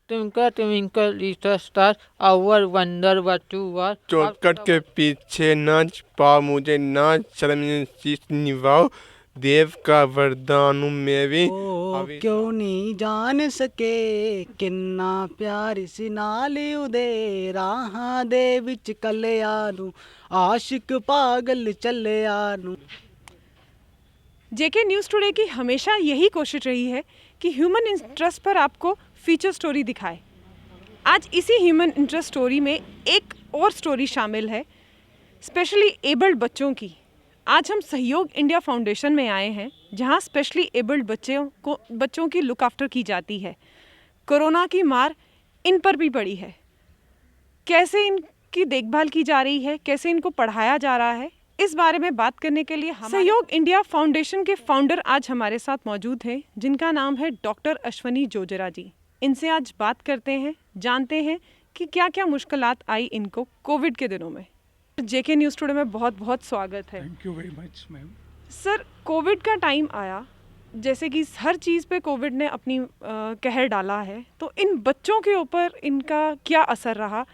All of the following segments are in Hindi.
Twinkle twinkle little star how I wonder what you are. चौखट के पीछे नाच पाओ मुझे नाच शर्म शीश निभाओ देव का वरदान मेरी ओ क्यों नहीं जान सके किन्ना प्यार सी नाल उदे राहां दे विच कल्लिया नू आशिक पागल चलिया नू। जेके न्यूज़ टुडे की हमेशा यही कोशिश रही है कि ह्यूमन इंटरेस्ट पर आपको फीचर स्टोरी दिखाए। आज इसी ह्यूमन इंटरेस्ट स्टोरी में एक और स्टोरी शामिल है, स्पेशली एबल्ड बच्चों की। आज हम सहयोग इंडिया फाउंडेशन में आए हैं, जहां स्पेशली एबल्ड बच्चों की लुक आफ्टर की जाती है। कोरोना की मार इन पर भी पड़ी है। कैसे इनकी देखभाल की जा रही है, कैसे इनको पढ़ाया जा रहा है, इस बारे में बात करने के लिए सहयोग इंडिया फाउंडेशन के फाउंडर आज हमारे साथ मौजूद हैं, जिनका नाम है डॉक्टर अश्वनी जोजरा जी। इनसे आज बात करते हैं, जानते हैं कि क्या क्या मुश्किलात आई इनको कोविड के दिनों में। जेके न्यूज़ टुडे में बहुत बहुत स्वागत है। Thank you very much ma'am. Sir, Covid का टाइम आया, जैसे कि हर चीज़ पे कोविड ने अपनी कहर डाला है, तो इन बच्चों के ऊपर इनका क्या असर रहा,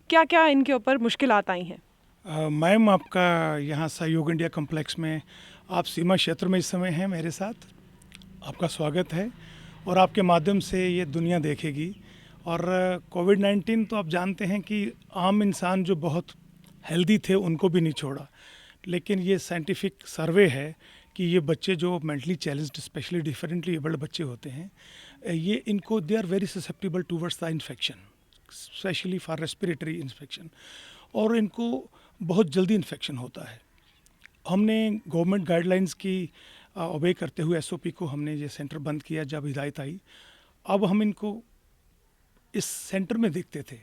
क्या क्या इनके ऊपर मुश्किलात आई हैं? मैम, आपका यहाँ सहयोग इंडिया कॉम्प्लेक्स में आप सीमा क्षेत्र में इस समय हैं मेरे साथ, आपका स्वागत है और आपके माध्यम से ये दुनिया देखेगी। और कोविड-19 तो आप जानते हैं कि आम इंसान जो बहुत हेल्दी थे उनको भी नहीं छोड़ा, लेकिन ये साइंटिफिक सर्वे है कि ये बच्चे जो mentally challenged specially differently abled बच्चे होते हैं, ये इनको they are very susceptible towards the infection, specially for respiratory infection, और इनको बहुत जल्दी इन्फेक्शन होता है। हमने गवर्नमेंट गाइडलाइंस की ओबे करते हुए एसओपी को हमने ये सेंटर बंद किया जब हिदायत आई। अब हम इनको इस सेंटर में देखते थे,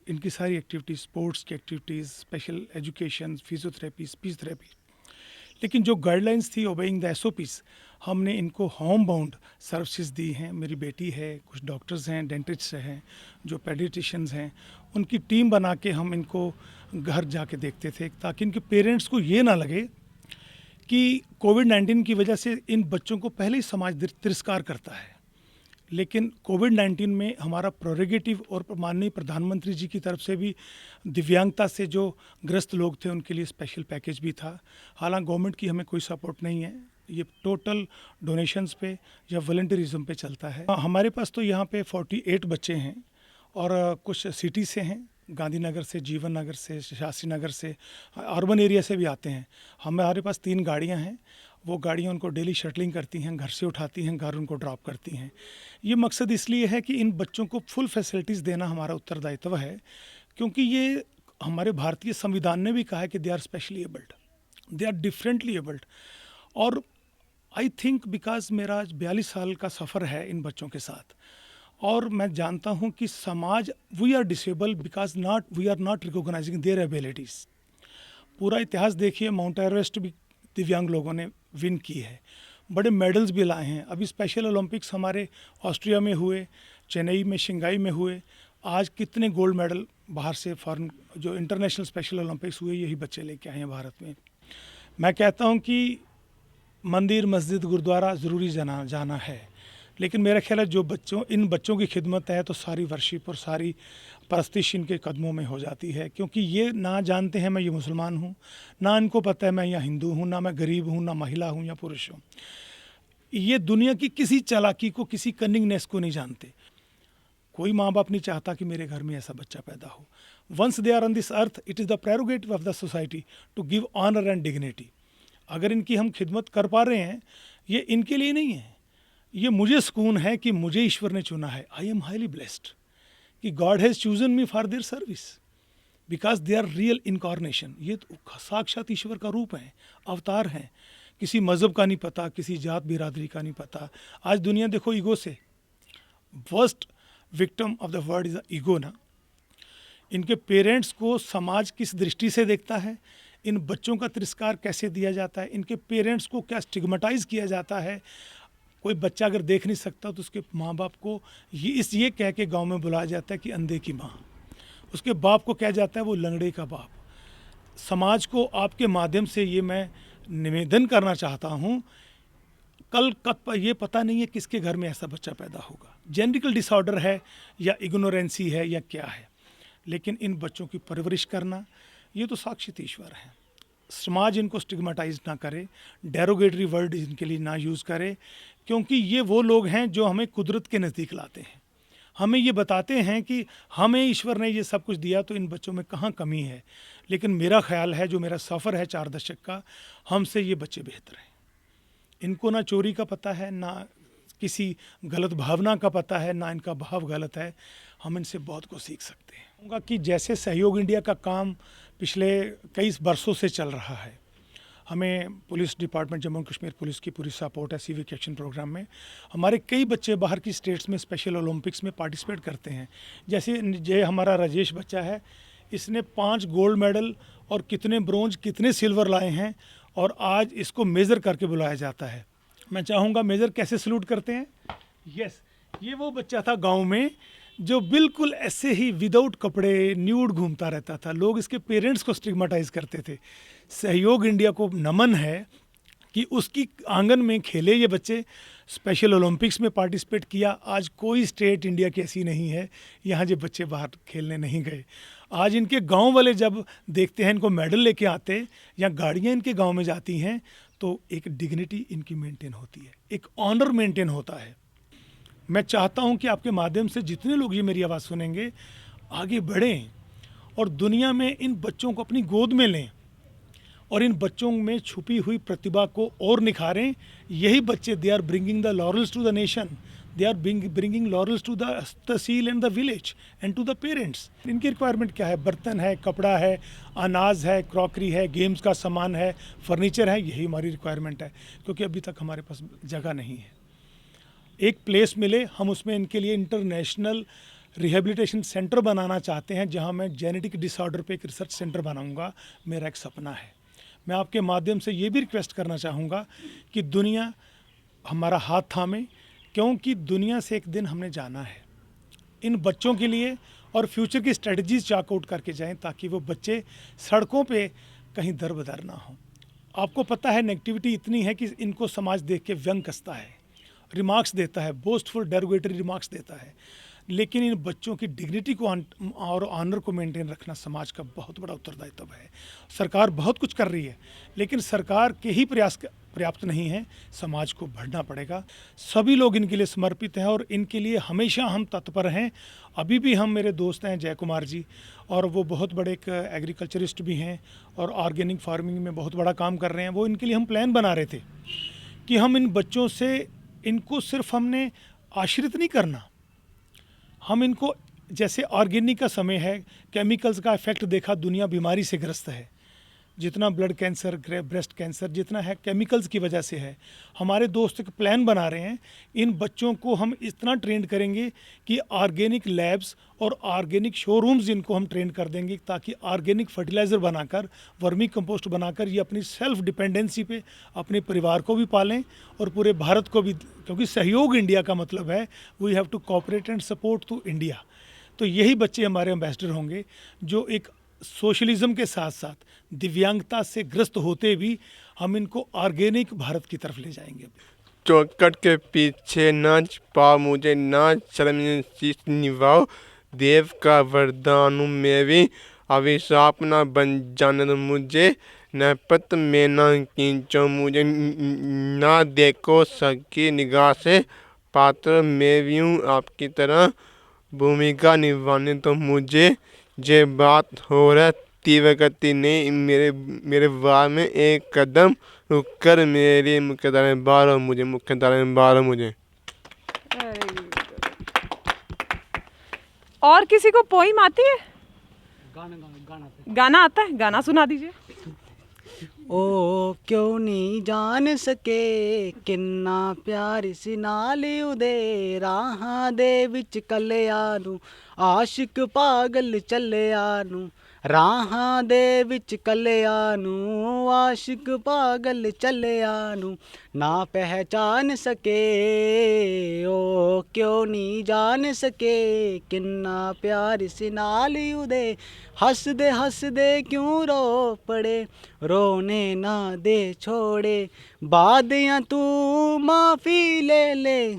इनकी सारी एक्टिविटीज़, स्पोर्ट्स की activities, special education, physiotherapy, speech therapy. लेकिन जो गाइडलाइंस थी ओबेइंग द एसओपीज़, हमने इनको होम बाउंड सर्विसेज दी हैं। मेरी बेटी है, कुछ डॉक्टर्स हैं, डेंटिस्ट हैं, जो पेडियाट्रिशियंस हैं, उनकी टीम बना के हम इनको घर जाके देखते थे, ताकि इनके पेरेंट्स को ये ना लगे कि कोविड-19 की वजह से इन बच्चों को पहले ही समाज तिरस्कार करता है। लेकिन कोविड-19 में हमारा प्रोरेगेटिव और माननीय प्रधानमंत्री जी की तरफ से भी दिव्यांगता से जो ग्रस्त लोग थे उनके लिए स्पेशल पैकेज भी था। हालांकि गवर्नमेंट की हमें कोई सपोर्ट नहीं है, ये टोटल डोनेशंस पे या वॉलंटियरिज्म पे चलता है। हमारे पास तो यहाँ पे 48 बच्चे हैं और कुछ सिटी से हैं, गांधीनगर से, जीवन नगर से, शास्त्री नगर से, अर्बन एरिया से भी आते हैं। हमारे पास 3 गाड़ियाँ हैं, वो गाड़ियाँ उनको डेली शटलिंग करती हैं, घर से उठाती हैं, घर उनको ड्रॉप करती हैं। ये मकसद इसलिए है कि इन बच्चों को फुल फैसिलिटीज़ देना हमारा उत्तरदायित्व है, क्योंकि ये हमारे भारतीय संविधान ने भी कहा है कि they are specially abled, they are differently abled. और आई थिंक बिकॉज मेरा 42 साल का सफ़र है इन बच्चों के साथ, और मैं जानता हूं कि समाज, we are disable because we are not recognising their abilities. पूरा इतिहास देखिए, माउंट एवरेस्ट भी दिव्यांग लोगों ने विन की है, बड़े मेडल्स भी लाए हैं। अभी स्पेशल ओलंपिक्स हमारे ऑस्ट्रिया में हुए, चेन्नई में, शंघाई में हुए। आज कितने गोल्ड मेडल बाहर से फॉरेन जो इंटरनेशनल स्पेशल ओलंपिक्स हुए, यही बच्चे लेके आए हैं भारत में। मैं कहता हूँ कि मंदिर, मस्जिद, गुरुद्वारा ज़रूरी जाना है, लेकिन मेरा ख्याल है जो इन बच्चों की खिदमत है तो सारी वर्शिप और सारी परस्तिश इनके कदमों में हो जाती है, क्योंकि ये ना जानते हैं मैं ये मुसलमान हूँ, ना इनको पता है मैं या हिंदू हूँ, ना मैं गरीब हूँ, ना महिला हूँ या पुरुष हूँ। ये दुनिया की किसी चालाकी को, किसी कनिंगनेस को नहीं जानते। कोई माँ बाप नहीं चाहता कि मेरे घर में ऐसा बच्चा पैदा हो। Once they are on this earth, it is the prerogative of the society to give honour and dignity. अगर इनकी हम खिदमत कर पा रहे हैं, ये इनके लिए नहीं है, ये मुझे सुकून है कि मुझे ईश्वर ने चुना है। आई एम हाईली ब्लेस्ड कि God has chosen me for their service because they are real incarnation. ये तो साक्षात ईश्वर का रूप है, अवतार हैं। किसी मज़हब का नहीं पता, किसी जात बिरादरी का नहीं पता। आज दुनिया देखो ईगो से, worst victim of the world is ego ना। इनके पेरेंट्स को समाज किस दृष्टि से देखता है, इन बच्चों का तिरस्कार कैसे दिया जाता है, इनके पेरेंट्स को क्या स्टिग्मेटाइज़ किया जाता है। कोई बच्चा अगर देख नहीं सकता तो उसके माँ बाप को ये कह के गांव में बुलाया जाता है कि अंधे की माँ, उसके बाप को कहा जाता है वो लंगड़े का बाप। समाज को आपके माध्यम से ये मैं निवेदन करना चाहता हूँ, कल कब ये पता नहीं है किसके घर में ऐसा बच्चा पैदा होगा, जेनेटिकल डिसऑर्डर है या इग्नोरेंसी है या क्या है। लेकिन इन बच्चों की परवरिश करना ये तो साक्षात ईश्वर है। समाज इनको स्टिग्मेटाइज ना करे, डेरोगेटरी वर्ड इनके लिए ना यूज़ करे, क्योंकि ये वो लोग हैं जो हमें कुदरत के नज़दीक लाते हैं, हमें ये बताते हैं कि हमें ईश्वर ने ये सब कुछ दिया तो इन बच्चों में कहाँ कमी है। लेकिन मेरा ख्याल है, जो मेरा सफ़र है 4 दशक का, हमसे ये बच्चे बेहतर हैं। इनको ना चोरी का पता है, ना किसी गलत भावना का पता है, ना इनका भाव गलत है। हम इनसे बहुत कुछ सीख सकते हैं। कहूँगा कि जैसे सहयोग इंडिया का काम पिछले कई बरसों से चल रहा है, हमें police department Jammu Kashmir police की पूरी सपोर्ट है सिविक एक्शन प्रोग्राम में। हमारे कई बच्चे बाहर की स्टेट्स में स्पेशल ओलंपिक्स में पार्टिसिपेट करते हैं। जैसे ये हमारा राजेश बच्चा है, इसने 5 गोल्ड मेडल और कितने ब्रोंज कितने सिल्वर लाए हैं, और आज इसको मेज़र करके बुलाया जाता है। मैं चाहूँगा मेज़र कैसे सल्यूट करते हैं। यस, ये वो बच्चा था गांव में जो बिल्कुल ऐसे ही विदाउट कपड़े न्यूड घूमता रहता था। लोग इसके पेरेंट्स को स्टिग्मेटाइज करते थे। सहयोग इंडिया को नमन है कि उसकी आंगन में खेले ये बच्चे, स्पेशल ओलंपिक्स में पार्टिसिपेट किया। आज कोई स्टेट इंडिया की ऐसी नहीं है यहाँ जो बच्चे बाहर खेलने नहीं गए। आज इनके गांव वाले जब देखते हैं इनको मेडल लेके आते या गाड़ियाँ इनके गांव में जाती हैं, तो एक डिग्निटी इनकी मेंटेन होती है, एक ऑनर मेंटेन होता है। मैं चाहता हूं कि आपके माध्यम से जितने लोग ये मेरी आवाज़ सुनेंगे आगे बढ़ें और दुनिया में इन बच्चों को अपनी गोद में लें और इन बच्चों में छुपी हुई प्रतिभा को और निखारें। यही बच्चे, they are bringing the laurels to the nation, they are bringing laurels to the tehsil and the village and to the parents. इनकी रिक्वायरमेंट क्या है? बर्तन है, कपड़ा है, अनाज है, क्रॉकरी है, गेम्स का सामान है, फर्नीचर है। यही हमारी रिक्वायरमेंट है, क्योंकि अभी तक हमारे पास जगह नहीं है। एक प्लेस मिले, हम उसमें इनके लिए इंटरनेशनल रिहेबिलिटेशन सेंटर बनाना चाहते हैं, जहां मैं जेनेटिक डिसऑर्डर पे एक रिसर्च सेंटर बनाऊंगा। मेरा एक सपना है। मैं आपके माध्यम से ये भी रिक्वेस्ट करना चाहूँगा कि दुनिया हमारा हाथ थामे, क्योंकि दुनिया से एक दिन हमने जाना है। इन बच्चों के लिए और फ्यूचर की स्ट्रेटजीज चाक आउट करके जाएं, ताकि वो बच्चे सड़कों पे कहीं दर बदर ना हो। आपको पता है नेगेटिविटी इतनी है कि इनको समाज देख के व्यंग कसता है, रिमार्क्स देता है, बोस्टफुल डेरोगेटरी रिमार्क्स देता है। लेकिन इन बच्चों की डिग्निटी को और ऑनर को मेंटेन रखना समाज का बहुत बड़ा उत्तरदायित्व है। सरकार बहुत कुछ कर रही है, लेकिन सरकार के ही प्रयास पर्याप्त नहीं है, समाज को बढ़ना पड़ेगा। सभी लोग इनके लिए समर्पित हैं और इनके लिए हमेशा हम तत्पर हैं। अभी भी हम, मेरे दोस्त हैं जय कुमार जी, और वो बहुत बड़े एक एग्रीकल्चरिस्ट भी हैं और ऑर्गेनिक फार्मिंग में बहुत बड़ा काम कर रहे हैं। वो इनके लिए हम प्लान बना रहे थे कि हम इन बच्चों से, इनको सिर्फ हमने आश्रित नहीं करना, हम इनको, जैसे ऑर्गेनिक का समय है, केमिकल्स का इफेक्ट देखा, दुनिया बीमारी से ग्रस्त है। जितना ब्लड कैंसर, ब्रेस्ट कैंसर जितना है, केमिकल्स की वजह से है। हमारे दोस्त एक प्लान बना रहे हैं, इन बच्चों को हम इतना ट्रेन करेंगे कि ऑर्गेनिक लैब्स और ऑर्गेनिक शोरूम्स इनको हम ट्रेन कर देंगे, ताकि ऑर्गेनिक फर्टिलाइज़र बनाकर, वर्मी कंपोस्ट बनाकर ये अपनी सेल्फ डिपेंडेंसी पे अपने परिवार को भी पालें और पूरे भारत को भी, क्योंकि सहयोग इंडिया का मतलब है we have to cooperate and support to India. तो यही बच्चे हमारे एम्बेसडर होंगे, जो एक सोशलिज्म के साथ साथ दिव्यांगता से ग्रस्त होते भी हम इनको ऑर्गेनिक भारत की तरफ ले जाएंगे। चौखट के पीछे नाच पाओ मुझे, नाच शर्म शीश निभाओ, देव का वरदान मेरी, अभिशाप न बन जाने मुझे, नैपत में न खींचो मुझे, ना देखो सबकी निगाह से, पात्र मैं भी हूँ आपकी तरह, भूमिका निभाने तो मुझे, जे बात हो रहा तीव्र गति नहीं मेरे वार में एक कदम रुक कर, मेरी मुख्यधारा में बारो मुझे, मुख्यधारा में बारो मुझे। और किसी को पोइम आती है? गाना आता है? गाना सुना दीजिए। ओ क्यों नहीं जान सके किन्ना प्यार सी नाल उदे, राहां दे विच कल्लिया नू आशिक पागल चलिया नू, ਰਾਹਾਂ ਦੇ ਵਿੱਚ ਕੱਲਿਆਂ ਨੂੰ ਆਸ਼ਿਕ ਪਾਗਲ ਚੱਲਿਆਂ ਨੂੰ ਨਾ ਪਹਿਚਾਨ ਸਕੇ ਉਹ ਕਿਉਂ ਨਹੀਂ ਜਾਣ ਸਕੇ ਕਿੰਨਾ ਪਿਆਰ ਸੀ ਨਾਲ ਉਹਦੇ ਹੱਸਦੇ ਹੱਸਦੇ ਕਿਉਂ ਰੋ ਪੜੇ ਰੋਣੇ ਨਾ ਦੇ ਛੋੜੇ ਬਾਦਿਆਂ ਤੂੰ ਮਾਫੀ ਲੈ ਲੈ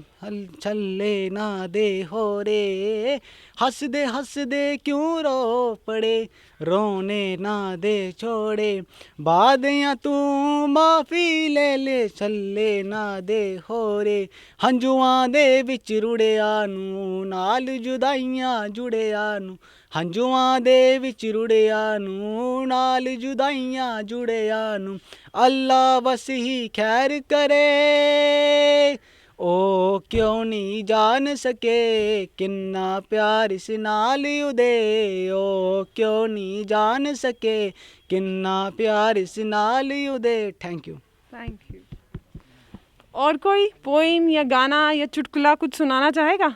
ਛੱਲੇ ਨਾ ਦੇ ਹੋਰੇ ਹੱਸਦੇ ਹੱਸਦੇ ਕਿਉਂ ਰੋ ਪੜੇ ਰੋਣੇ ਨਾ ਦੇ ਛੋੜੇ ਬਾਦਿਆਂ ਤੂੰ ਮਾਫੀ ਲੈ ਲੈ ਛੱਲੇ ਨਾ ਦੇ ਹੋਰੇ ਹੰਝੂਆਂ ਦੇ ਵਿੱਚ ਰੁੜਿਆਂ ਨੂੰ ਨਾਲ ਜੁਦਾਈਆਂ ਜੁੜਿਆਂ ਨੂੰ ਹੰਝੂਆਂ ਦੇ ਵਿੱਚ ਰੁੜਿਆਂ ਨੂੰ ਨਾਲ ਜੁਦਾਈਆਂ ਜੁੜਿਆਂ ਨੂੰ ਅੱਲਾ ਬਸ ਹੀ ਖੈਰ ਕਰੇ ਉਹ ਕਿਉਂ ਨਹੀਂ ਜਾਣ ਸਕੇ ਕਿੰਨਾ ਪਿਆਰ ਇਸ ਨਾਲ ਉਹਦੇ ਉਹ ਕਿਉਂ ਨਹੀਂ ਜਾਣ ਸਕੇ ਕਿੰਨਾ ਪਿਆਰ ਇਸ ਨਾਲ ਉਹਦੇ थैंक यू और कोई पोइम या गाना या चुटकुला कुछ सुनाना चाहेगा?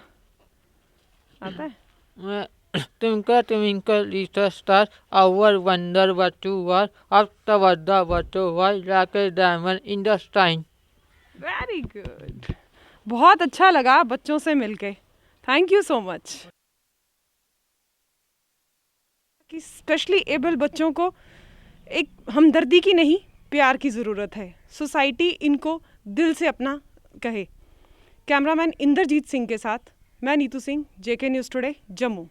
आता है? Twinkle, twinkle, little star, our wonder what you are, after what you are, like a diamond in the sky. Very good, बहुत अच्छा लगा बच्चों से मिलके, थैंक यू सो मच। कि स्पेशली एबल बच्चों को एक हमदर्दी की नहीं प्यार की ज़रूरत है, सोसाइटी इनको दिल से अपना कहे। कैमरामैन इंद्रजीत सिंह के साथ मैं नीतू सिंह, जेके न्यूज़ टुडे, जम्मू।